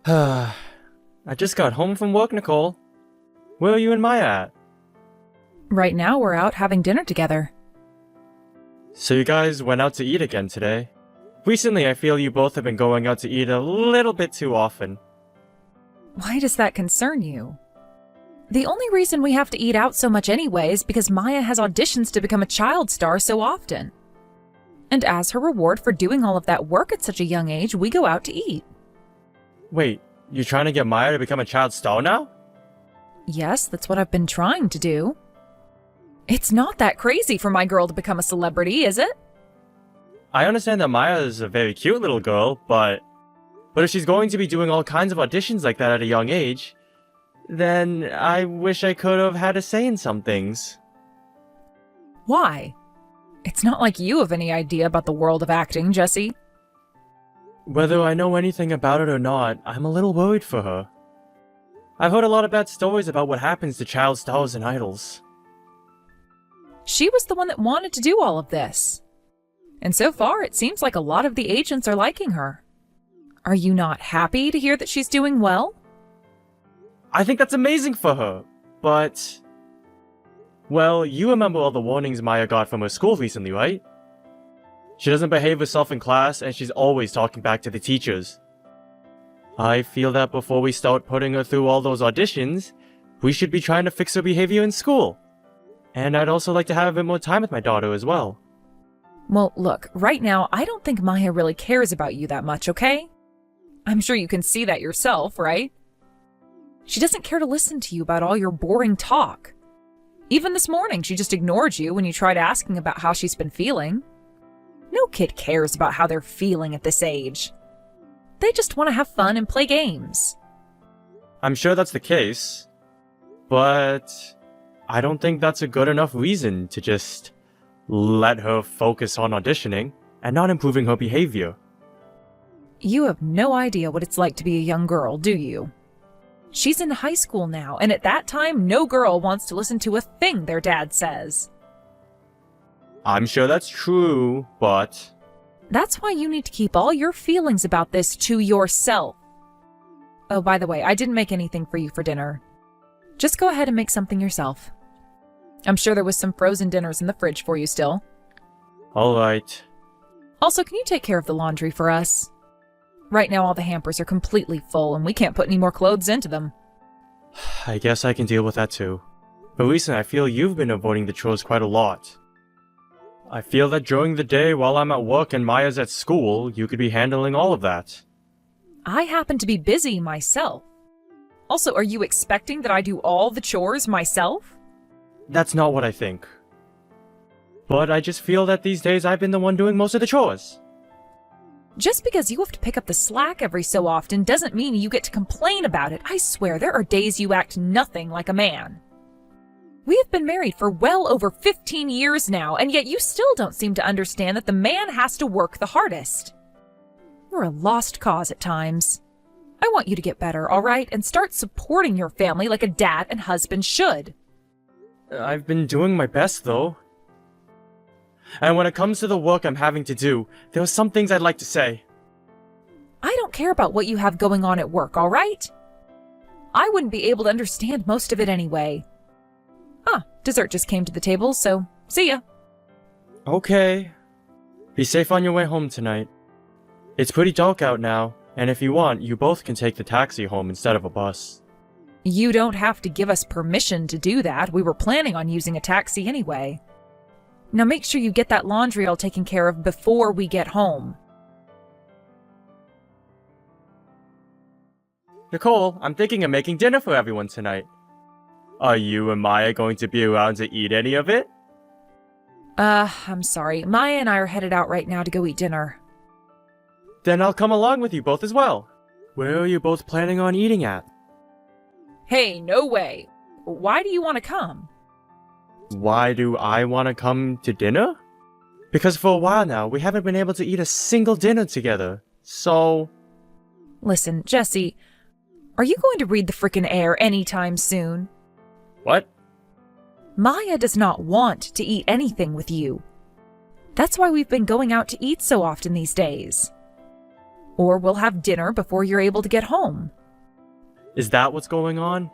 I just got home from work, Nicole. Where are you and Maya at? Right now we're out having dinner together. So you guys went out to eat again today? Recently, I feel you both have been going out to eat a little bit too often. Why does that concern you? The only reason we have to eat out so much anyway is because Maya has auditions to become a child star so often. And as her reward for doing all of that work at such a young age, we go out to eat. Wait, you're trying to get Maya to become a child star now? Yes, that's what I've been trying to do. It's not that crazy for my girl to become a celebrity, is it? I understand that Maya is a very cute little girl, but if she's going to be doing all kinds of auditions like that at a young age, then I wish I could have had a say in some things. Why? It's not like you have any idea about the world of acting, Jesse. Whether I know anything about it or not, I'm a little worried for her. I've heard a lot of bad stories about what happens to child stars and idols. She was the one that wanted to do all of this. And so far, it seems like a lot of the agents are liking her. Are you not happy to hear that she's doing well? I think that's amazing for her, but... Well, you remember all the warnings Maya got from her school recently, right? She doesn't behave herself in class, and she's always talking back to the teachers. I feel that before we start putting her through all those auditions, we should be trying to fix her behavior in school. And I'd also like to have a bit more time with my daughter as well. Well, look, right now, I don't think Maya really cares about you that much, okay? I'm sure you can see that yourself, right? She doesn't care to listen to you about all your boring talk. Even this morning, she just ignored you when you tried asking about how she's been feeling. No kid cares about how they're feeling at this age. They just want to have fun and play games. I'm sure that's the case, but I don't think that's a good enough reason to just let her focus on auditioning and not improving her behavior. You have no idea what it's like to be a young girl, do you? She's in high school now, and at that time, no girl wants to listen to a thing their dad says. I'm sure that's true, but... That's why you need to keep all your feelings about this to yourself. Oh, by the way, I didn't make anything for you for dinner. Just go ahead and make something yourself. I'm sure there was some frozen dinners in the fridge for you still. Alright. Also, can you take care of the laundry for us? Right now all the hampers are completely full and we can't put any more clothes into them. I guess I can deal with that too. But recently I feel you've been avoiding the chores quite a lot. I feel that during the day while I'm at work and Maya's at school, you could be handling all of that. I happen to be busy myself. Also, are you expecting that I do all the chores myself? That's not what I think. But I just feel that these days I've been the one doing most of the chores. Just because you have to pick up the slack every so often doesn't mean you get to complain about it. I swear, there are days you act nothing like a man. We have been married for well over 15 years now, and yet you still don't seem to understand that the man has to work the hardest. You're a lost cause at times. I want you to get better, all right? And start supporting your family like a dad and husband should. I've been doing my best, though. And when it comes to the work I'm having to do, there are some things I'd like to say. I don't care about what you have going on at work, all right? I wouldn't be able to understand most of it anyway. Dessert just came to the table, so see ya. Okay. Be safe on your way home tonight. It's pretty dark out now, and if you want, you both can take the taxi home instead of a bus. You don't have to give us permission to do that. We were planning on using a taxi anyway. Now make sure you get that laundry all taken care of before we get home. Nicole, I'm thinking of making dinner for everyone tonight. Are you and Maya going to be around to eat any of it? I'm sorry. Maya and I are headed out right now to go eat dinner. Then I'll come along with you both as well. Where are you both planning on eating at? Hey, no way. Why do you want to come? Why do I want to come to dinner? Because for a while now, we haven't been able to eat a single dinner together, so... Listen, Jesse, are you going to read the frickin' air anytime soon? What? Maya does not want to eat anything with you. That's why we've been going out to eat so often these days. Or we'll have dinner before you're able to get home. Is that what's going on?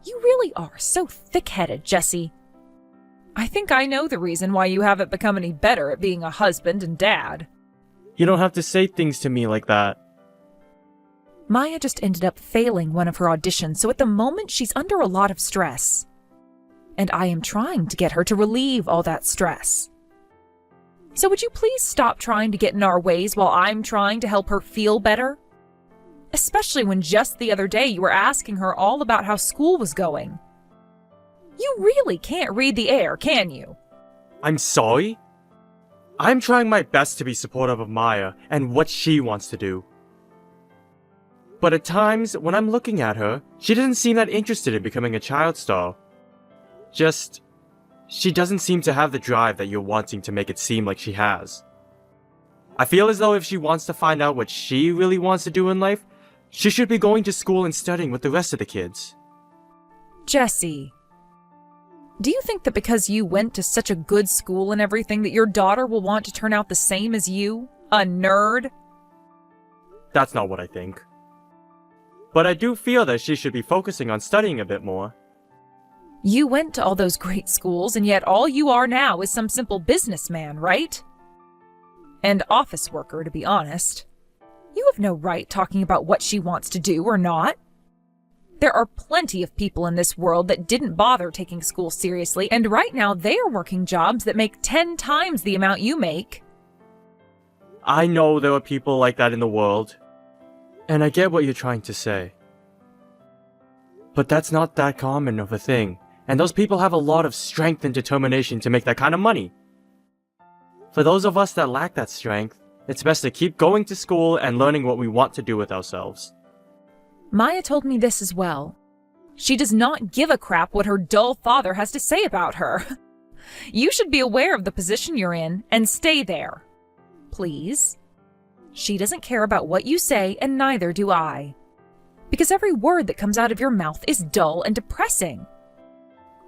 You really are so thick-headed, Jesse. I think I know the reason why you haven't become any better at being a husband and dad. You don't have to say things to me like that. Maya just ended up failing one of her auditions, so at the moment she's under a lot of stress. And I am trying to get her to relieve all that stress. So would you please stop trying to get in our ways while I'm trying to help her feel better? Especially when just the other day you were asking her all about how school was going. You really can't read the air, can you? I'm sorry? I'm trying my best to be supportive of Maya and what she wants to do. But at times, when I'm looking at her, she doesn't seem that interested in becoming a child star. She doesn't seem to have the drive that you're wanting to make it seem like she has. I feel as though if she wants to find out what she really wants to do in life, she should be going to school and studying with the rest of the kids. Jesse, do you think that because you went to such a good school and everything that your daughter will want to turn out the same as you? A nerd? That's not what I think. But I do feel that she should be focusing on studying a bit more. You went to all those great schools, and yet all you are now is some simple businessman, right? And office worker, to be honest. You have no right talking about what she wants to do or not. There are plenty of people in this world that didn't bother taking school seriously, and right now they are working jobs that make 10 times the amount you make. I know there are people like that in the world, and I get what you're trying to say. But that's not that common of a thing, and those people have a lot of strength and determination to make that kind of money. For those of us that lack that strength, it's best to keep going to school and learning what we want to do with ourselves. Maya told me this as well. She does not give a crap what her dull father has to say about her. You should be aware of the position you're in and stay there. Please. She doesn't care about what you say, and neither do I. Because every word that comes out of your mouth is dull and depressing.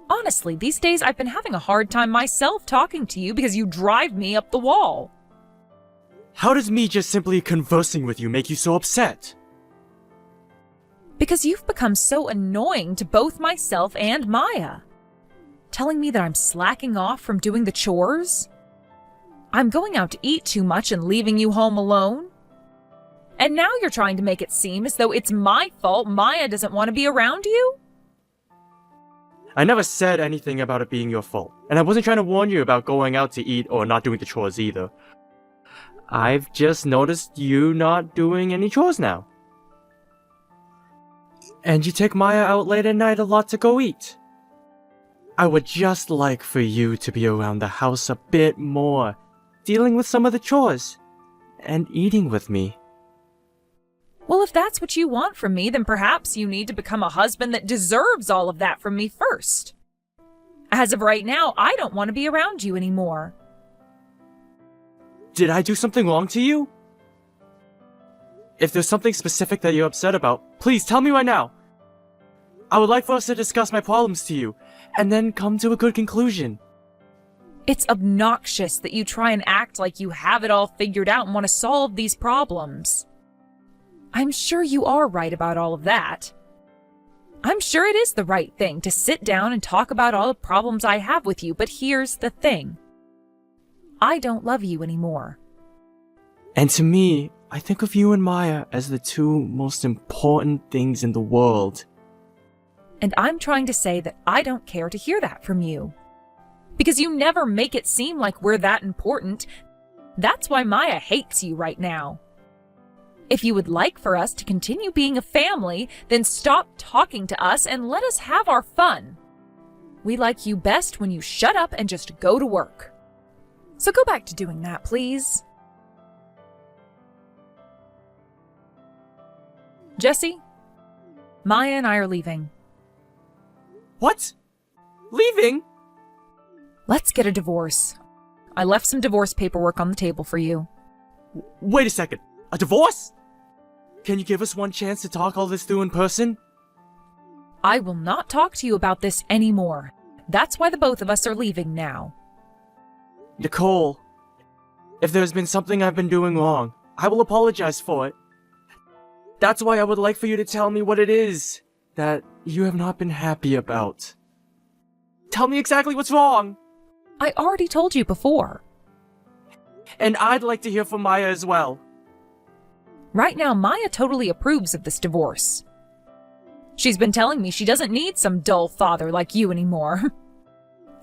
Honestly, these days I've been having a hard time myself talking to you because you drive me up the wall. How does me just simply conversing with you make you so upset? Because you've become so annoying to both myself and Maya. Telling me that I'm slacking off from doing the chores? I'm going out to eat too much and leaving you home alone? And now you're trying to make it seem as though it's my fault Maya doesn't want to be around you? I never said anything about it being your fault, and I wasn't trying to warn you about going out to eat or not doing the chores either. I've just noticed you not doing any chores now. And you take Maya out late at night a lot to go eat. I would just like for you to be around the house a bit more, dealing with some of the chores, and eating with me. Well, if that's what you want from me, then perhaps you need to become a husband that deserves all of that from me first. As of right now, I don't want to be around you anymore. Did I do something wrong to you? If there's something specific that you're upset about, please tell me right now. I would like for us to discuss my problems to you, and then come to a good conclusion. It's obnoxious that you try and act like you have it all figured out and want to solve these problems. I'm sure you are right about all of that. I'm sure it is the right thing to sit down and talk about all the problems I have with you, but here's the thing. I don't love you anymore. And to me, I think of you and Maya as the two most important things in the world. And I'm trying to say that I don't care to hear that from you. Because you never make it seem like we're that important. That's why Maya hates you right now. If you would like for us to continue being a family, then stop talking to us and let us have our fun. We like you best when you shut up and just go to work. So go back to doing that, please. Jesse, Maya and I are leaving. What? Leaving? Let's get a divorce. I left some divorce paperwork on the table for you. Wait a second. A divorce? Can you give us one chance to talk all this through in person? I will not talk to you about this anymore. That's why the both of us are leaving now. Nicole, if there's been something I've been doing wrong, I will apologize for it, That's why I would like for you to tell me what it is that you have not been happy about. Tell me exactly what's wrong. I already told you before. And I'd like to hear from Maya as well. Right now, Maya totally approves of this divorce. She's been telling me she doesn't need some dull father like you anymore.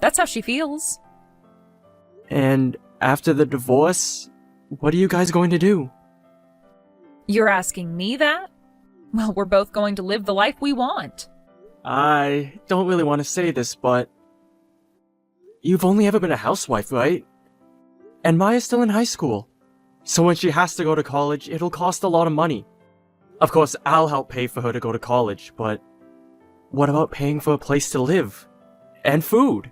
That's how she feels. And after the divorce, what are you guys going to do? You're asking me that? Well, we're both going to live the life we want. I don't really want to say this, but you've only ever been a housewife, right? And Maya's still in high school. So when she has to go to college, it'll cost a lot of money. Of course, I'll help pay for her to go to college, but what about paying for a place to live? And food?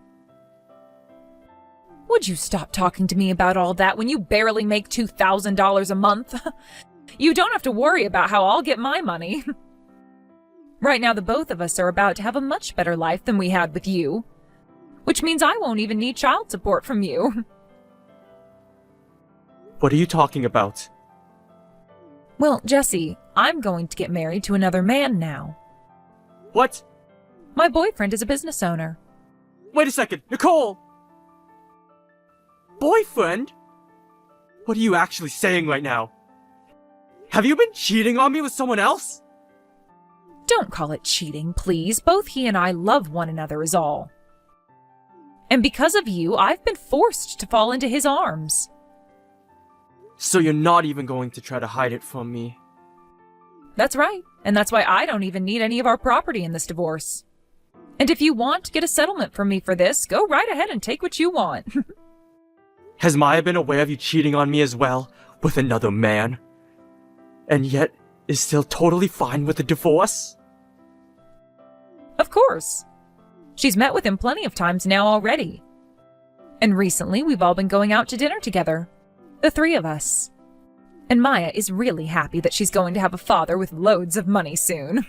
Would you stop talking to me about all that when you barely make $2,000 a month? You don't have to worry about how I'll get my money. Right now, the both of us are about to have a much better life than we had with you. Which means I won't even need child support from you. What are you talking about? Well, Jesse, I'm going to get married to another man now. What? My boyfriend is a business owner. Wait a second, Nicole! Boyfriend? What are you actually saying right now? Have you been cheating on me with someone else? Don't call it cheating, please. Both he and I love one another is all. And because of you, I've been forced to fall into his arms. So you're not even going to try to hide it from me? That's right, and that's why I don't even need any of our property in this divorce. And if you want to get a settlement from me for this, go right ahead and take what you want. Has Maya been aware of you cheating on me as well, with another man? And yet, is still totally fine with the divorce? Of course. She's met with him plenty of times now already. And recently, we've all been going out to dinner together. The three of us. And Maya is really happy that she's going to have a father with loads of money soon.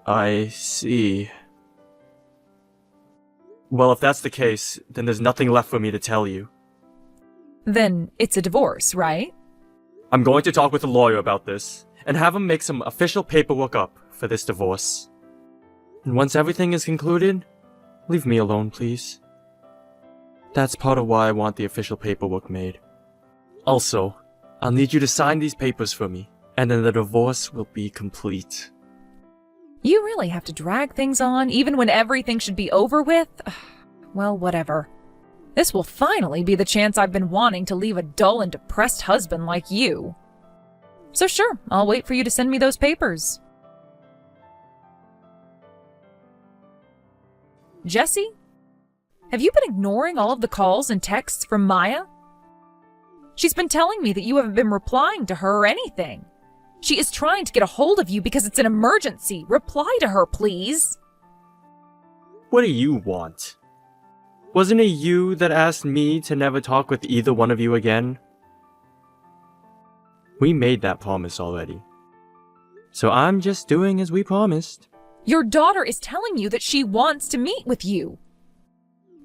I see. Well, if that's the case, then there's nothing left for me to tell you. Then it's a divorce, right? I'm going to talk with a lawyer about this, and have him make some official paperwork up for this divorce. And once everything is concluded, leave me alone, please. That's part of why I want the official paperwork made. Also, I'll need you to sign these papers for me, and then the divorce will be complete. You really have to drag things on, even when everything should be over with? Well, whatever. This will finally be the chance I've been wanting to leave a dull and depressed husband like you. So sure, I'll wait for you to send me those papers. Jesse? Have you been ignoring all of the calls and texts from Maya? She's been telling me that you haven't been replying to her or anything. She is trying to get a hold of you because it's an emergency. Reply to her, please. What do you want? Wasn't it you that asked me to never talk with either one of you again? We made that promise already. So I'm just doing as we promised. Your daughter is telling you that she wants to meet with you.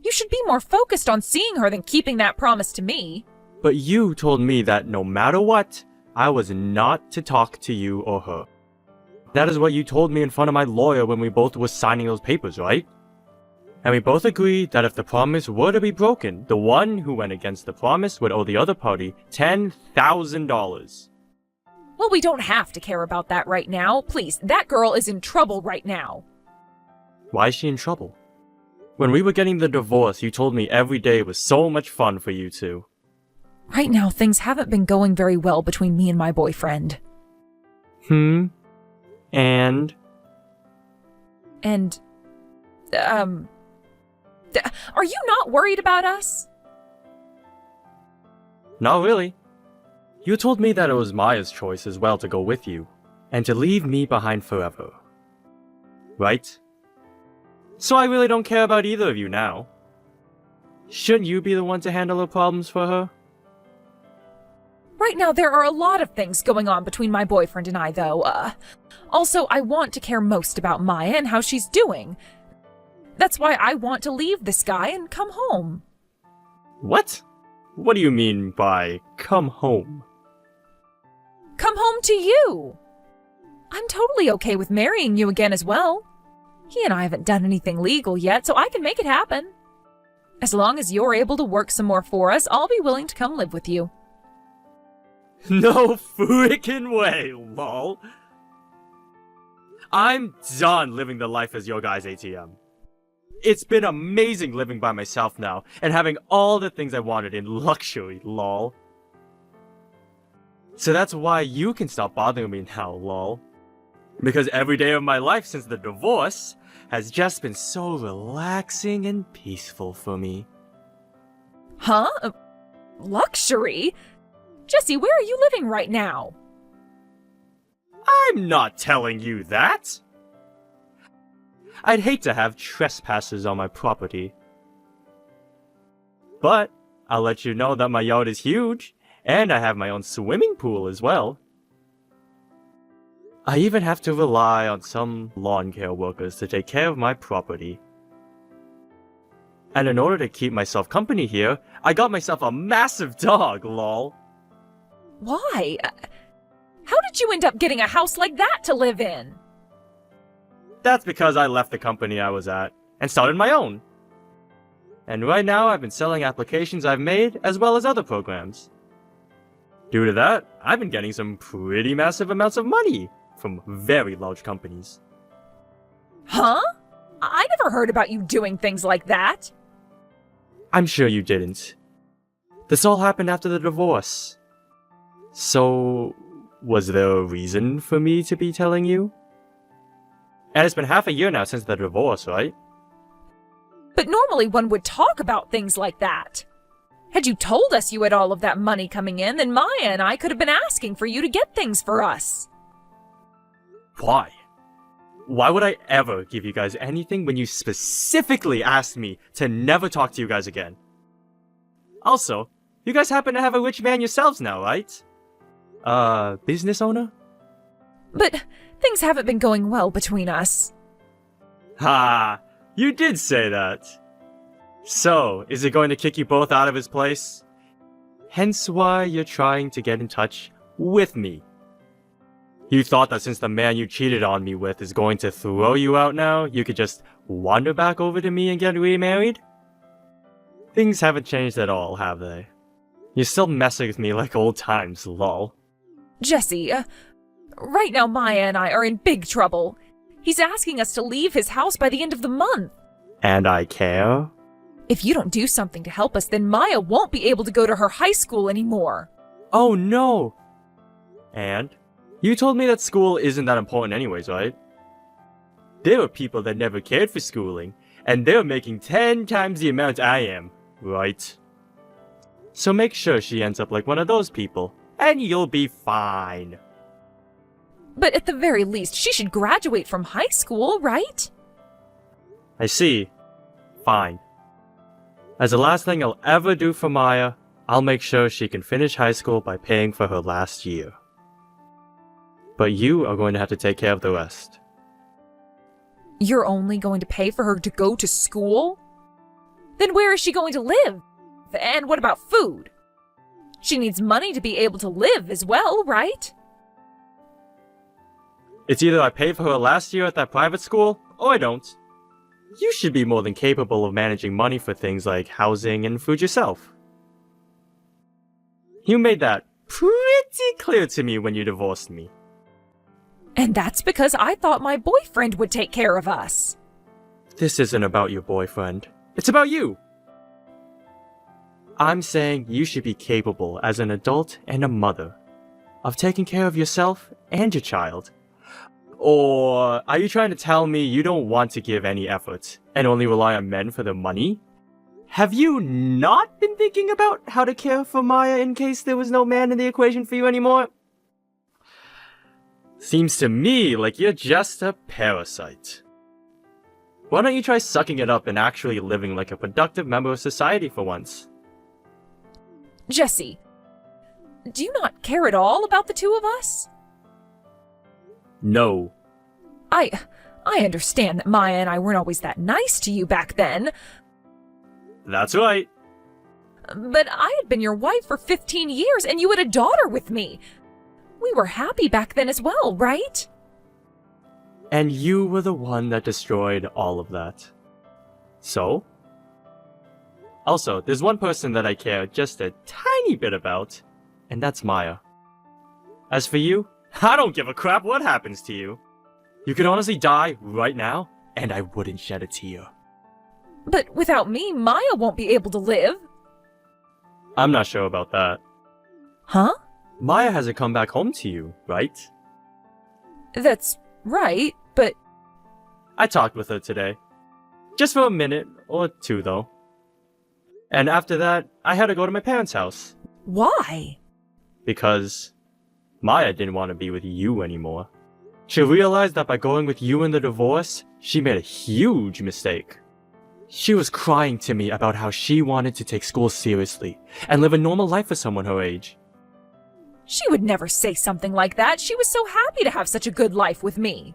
You should be more focused on seeing her than keeping that promise to me. But you told me that no matter what, I was not to talk to you or her. That is what you told me in front of my lawyer when we both were signing those papers, right? And we both agreed that if the promise were to be broken, the one who went against the promise would owe the other party $10,000. Well, we don't have to care about that right now. Please, that girl is in trouble right now. Why is she in trouble? When we were getting the divorce, you told me every day was so much fun for you two. Right now, things haven't been going very well between me and my boyfriend. And? Are you not worried about us? Not really. You told me that it was Maya's choice as well to go with you, and to leave me behind forever. Right? So I really don't care about either of you now. Shouldn't you be the one to handle her problems for her? Right now, there are a lot of things going on between my boyfriend and I, though. Also, I want to care most about Maya and how she's doing. That's why I want to leave this guy and come home. What? What do you mean by come home? come home to you. I'm totally okay with marrying you again as well. He and I haven't done anything legal yet, so I can make it happen. As long as you're able to work some more for us, I'll be willing to come live with you. No freaking way, lol. I'm done living the life as your guy's ATM. It's been amazing living by myself now, and having all the things I wanted in luxury, lol. So that's why you can stop bothering me now, lol. Because every day of my life since the divorce has just been so relaxing and peaceful for me. Huh? Luxury? Jesse, where are you living right now? I'm not telling you that! I'd hate to have trespassers on my property. But I'll let you know that my yard is huge, and I have my own swimming pool as well. I even have to rely on some lawn care workers to take care of my property. And in order to keep myself company here, I got myself a massive dog, lol. Why? How did you end up getting a house like that to live in? That's because I left the company I was at and started my own. And right now I've been selling applications I've made as well as other programs. Due to that, I've been getting some pretty massive amounts of money from very large companies. Huh? I never heard about you doing things like that. I'm sure you didn't. This all happened after the divorce. So, was there a reason for me to be telling you? And it's been half a year now since the divorce, right? But normally one would talk about things like that. Had you told us you had all of that money coming in, then Maya and I could have been asking for you to get things for us. Why? Why would I ever give you guys anything when you specifically asked me to never talk to you guys again? Also, you guys happen to have a rich man yourselves now, right? Business owner? But things haven't been going well between us. Ha! You did say that. So, is it going to kick you both out of his place? Hence why you're trying to get in touch with me. You thought that since the man you cheated on me with is going to throw you out now, you could just wander back over to me and get remarried? Things haven't changed at all, have they? You're still messing with me like old times, lol. Jesse, right now Maya and I are in big trouble. He's asking us to leave his house by the end of the month. And I care? If you don't do something to help us, then Maya won't be able to go to her high school anymore. Oh no! And? You told me that school isn't that important anyways, right? There are people that never cared for schooling, and they're making 10 times the amount I am, right? So make sure she ends up like one of those people, and you'll be fine. But at the very least, she should graduate from high school, right? I see. Fine. As the last thing I'll ever do for Maya, I'll make sure she can finish high school by paying for her last year. But you are going to have to take care of the rest. You're only going to pay for her to go to school? Then where is she going to live? And what about food? She needs money to be able to live as well, right? It's either I pay for her last year at that private school, or I don't. You should be more than capable of managing money for things like housing and food yourself. You made that pretty clear to me when you divorced me. And that's because I thought my boyfriend would take care of us. This isn't about your boyfriend. It's about you. I'm saying you should be capable as an adult and a mother of taking care of yourself and your child. Or are you trying to tell me you don't want to give any effort and only rely on men for their money? Have you not been thinking about how to care for Maya in case there was no man in the equation for you anymore? Seems to me like you're just a parasite. Why don't you try sucking it up and actually living like a productive member of society for once? Jesse, do you not care at all about the two of us? No. I understand that Maya and I weren't always that nice to you back then. That's right. But I had been your wife for 15 years and you had a daughter with me. We were happy back then as well, right? And you were the one that destroyed all of that. So? Also, there's one person that I care just a tiny bit about, and that's Maya. As for you, I don't give a crap what happens to you. You could honestly die right now, and I wouldn't shed a tear. But without me, Maya won't be able to live. I'm not sure about that. Huh? Maya hasn't come back home to you, right? That's right, but... I talked with her today. Just for a minute or two, though. And after that, I had to go to my parents' house. Why? Because Maya didn't want to be with you anymore. She realized that by going with you in the divorce, she made a huge mistake. She was crying to me about how she wanted to take school seriously and live a normal life for someone her age. She would never say something like that. She was so happy to have such a good life with me.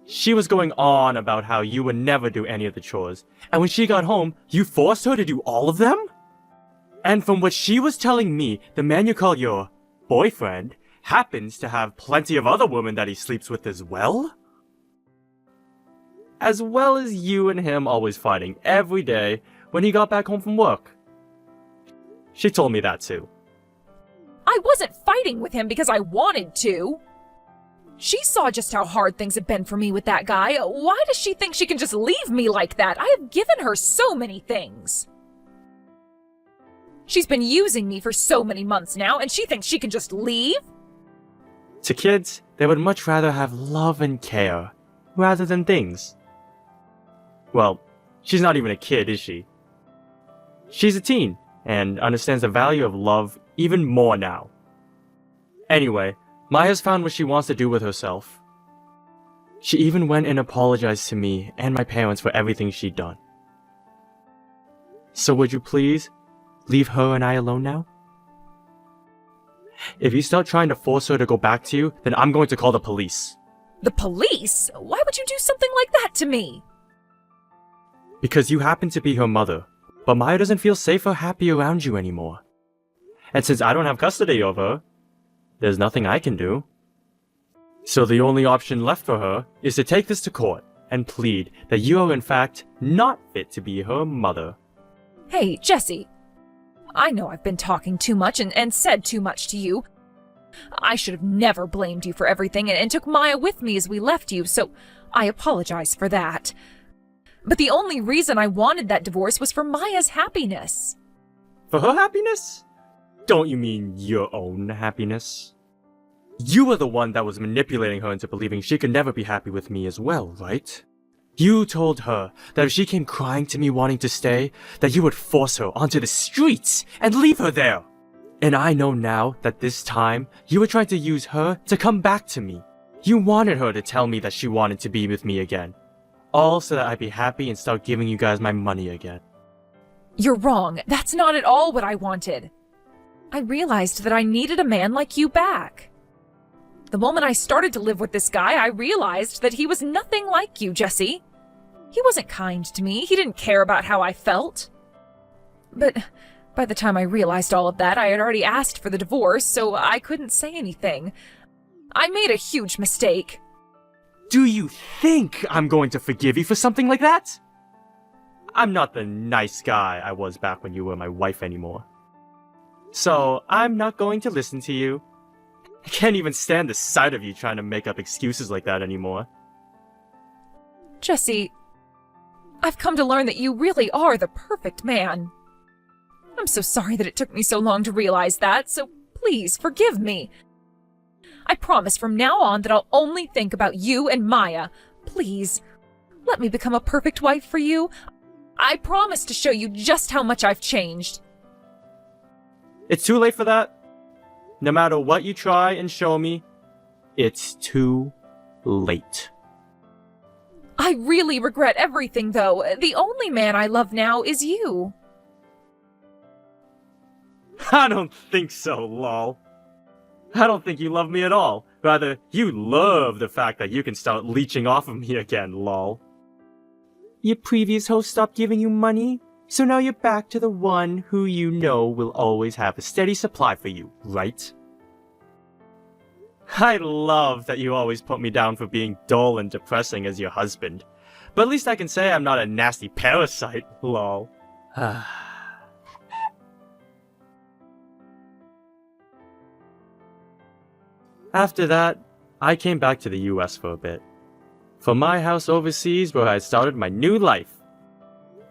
She was going on about how you would never do any of the chores, and when she got home, you forced her to do all of them? And from what she was telling me, the man you call your boyfriend happens to have plenty of other women that he sleeps with as well? As well as you and him always fighting every day when he got back home from work. She told me that too. I wasn't fighting with him because I wanted to. She saw just how hard things have been for me with that guy. Why does she think she can just leave me like that? I have given her so many things. She's been using me for so many months now, and she thinks she can just leave? To kids, they would much rather have love and care, rather than things. Well, she's not even a kid, is she? She's a teen, and understands the value of love even more now. Anyway, Maya's found what she wants to do with herself. She even went and apologized to me and my parents for everything she'd done. So would you please leave her and I alone now? If you start trying to force her to go back to you, then I'm going to call the police. The police? Why would you do something like that to me? Because you happen to be her mother, but Maya doesn't feel safe or happy around you anymore. And since I don't have custody of her, there's nothing I can do. So the only option left for her is to take this to court and plead that you are in fact not fit to be her mother. Hey, Jesse. I know I've been talking too much and said too much to you. I should have never blamed you for everything and took Maya with me as we left you, so I apologize for that. But the only reason I wanted that divorce was for Maya's happiness. For her happiness? Don't you mean your own happiness? You were the one that was manipulating her into believing she could never be happy with me as well, right? You told her that if she came crying to me wanting to stay, that you would force her onto the streets and leave her there. And I know now that this time, you were trying to use her to come back to me. You wanted her to tell me that she wanted to be with me again. All so that I'd be happy and start giving you guys my money again. You're wrong. That's not at all what I wanted. I realized that I needed a man like you back. The moment I started to live with this guy, I realized that he was nothing like you, Jesse. He wasn't kind to me. He didn't care about how I felt. But by the time I realized all of that, I had already asked for the divorce, so I couldn't say anything. I made a huge mistake. Do you think I'm going to forgive you for something like that? I'm not the nice guy I was back when you were my wife anymore. So, I'm not going to listen to you. I can't even stand the sight of you trying to make up excuses like that anymore. Jesse, I've come to learn that you really are the perfect man. I'm so sorry that it took me so long to realize that, so please forgive me. I promise from now on that I'll only think about you and Maya. Please, let me become a perfect wife for you. I promise to show you just how much I've changed. It's too late for that. No matter what you try and show me, it's too late. I really regret everything, though. The only man I love now is you. I don't think so, lol. I don't think you love me at all. Rather, you love the fact that you can start leeching off of me again, lol. Your previous host stopped giving you money, so now you're back to the one who you know will always have a steady supply for you, right? I love that you always put me down for being dull and depressing as your husband. But at least I can say I'm not a nasty parasite, lol. After that, I came back to the US for a bit. From my house overseas where I had started my new life.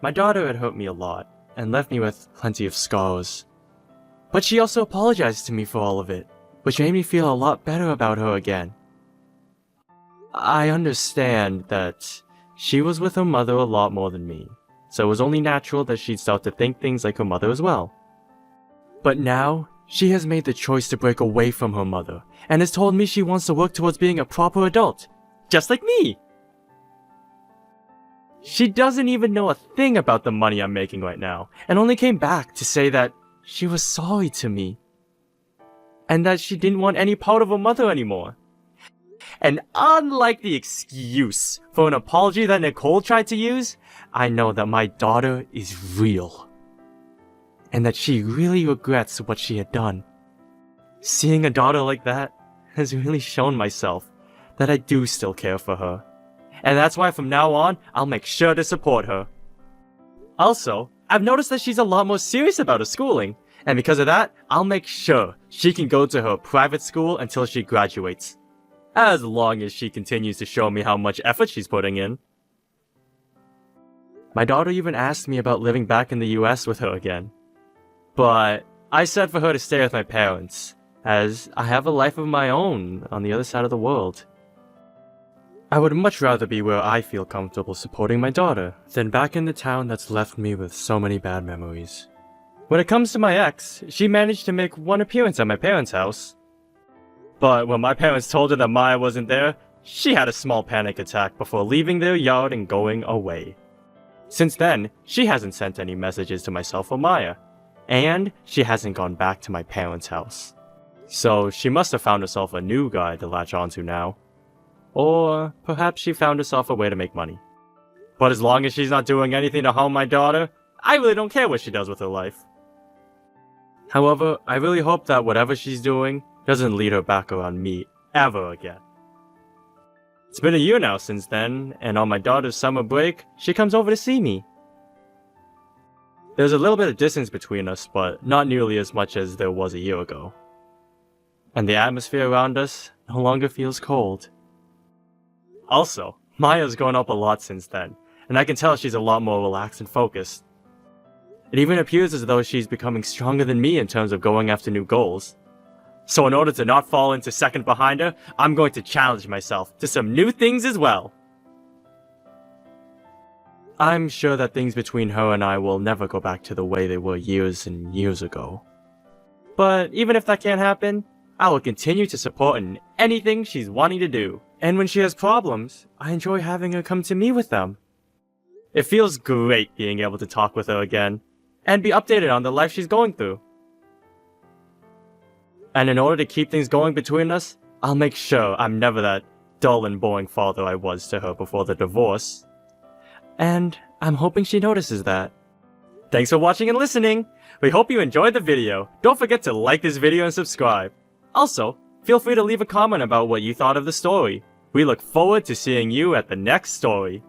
My daughter had hurt me a lot, and left me with plenty of scars. But she also apologized to me for all of it, which made me feel a lot better about her again. I understand that she was with her mother a lot more than me, so it was only natural that she'd start to think things like her mother as well. But now, she has made the choice to break away from her mother, and has told me she wants to work towards being a proper adult, just like me! She doesn't even know a thing about the money I'm making right now, and only came back to say that she was sorry to me. And that she didn't want any part of her mother anymore. And unlike the excuse for an apology that Nicole tried to use, I know that my daughter is real. And that she really regrets what she had done. Seeing a daughter like that has really shown myself that I do still care for her. And that's why from now on, I'll make sure to support her. Also, I've noticed that she's a lot more serious about her schooling, and because of that, I'll make sure she can go to her private school until she graduates. As long as she continues to show me how much effort she's putting in. My daughter even asked me about living back in the US with her again. But I said for her to stay with my parents, as I have a life of my own on the other side of the world. I would much rather be where I feel comfortable supporting my daughter than back in the town that's left me with so many bad memories. When it comes to my ex, she managed to make one appearance at my parents' house. But when my parents told her that Maya wasn't there, she had a small panic attack before leaving their yard and going away. Since then, she hasn't sent any messages to myself or Maya, and she hasn't gone back to my parents' house. So she must have found herself a new guy to latch onto now. Or perhaps she found herself a way to make money. But as long as she's not doing anything to harm my daughter, I really don't care what she does with her life. However, I really hope that whatever she's doing doesn't lead her back around me ever again. It's been a year now since then, and on my daughter's summer break, she comes over to see me. There's a little bit of distance between us, but not nearly as much as there was a year ago. And the atmosphere around us no longer feels cold. Also, Maya's grown up a lot since then, and I can tell she's a lot more relaxed and focused. It even appears as though she's becoming stronger than me in terms of going after new goals. So in order to not fall into second behind her, I'm going to challenge myself to some new things as well. I'm sure that things between her and I will never go back to the way they were years and years ago. But even if that can't happen, I will continue to support in anything she's wanting to do. And when she has problems, I enjoy having her come to me with them. It feels great being able to talk with her again, and be updated on the life she's going through. And in order to keep things going between us, I'll make sure I'm never that dull and boring father I was to her before the divorce. And I'm hoping she notices that. Thanks for watching and listening! We hope you enjoyed the video. Don't forget to like this video and subscribe. Also, feel free to leave a comment about what you thought of the story. We look forward to seeing you at the next story.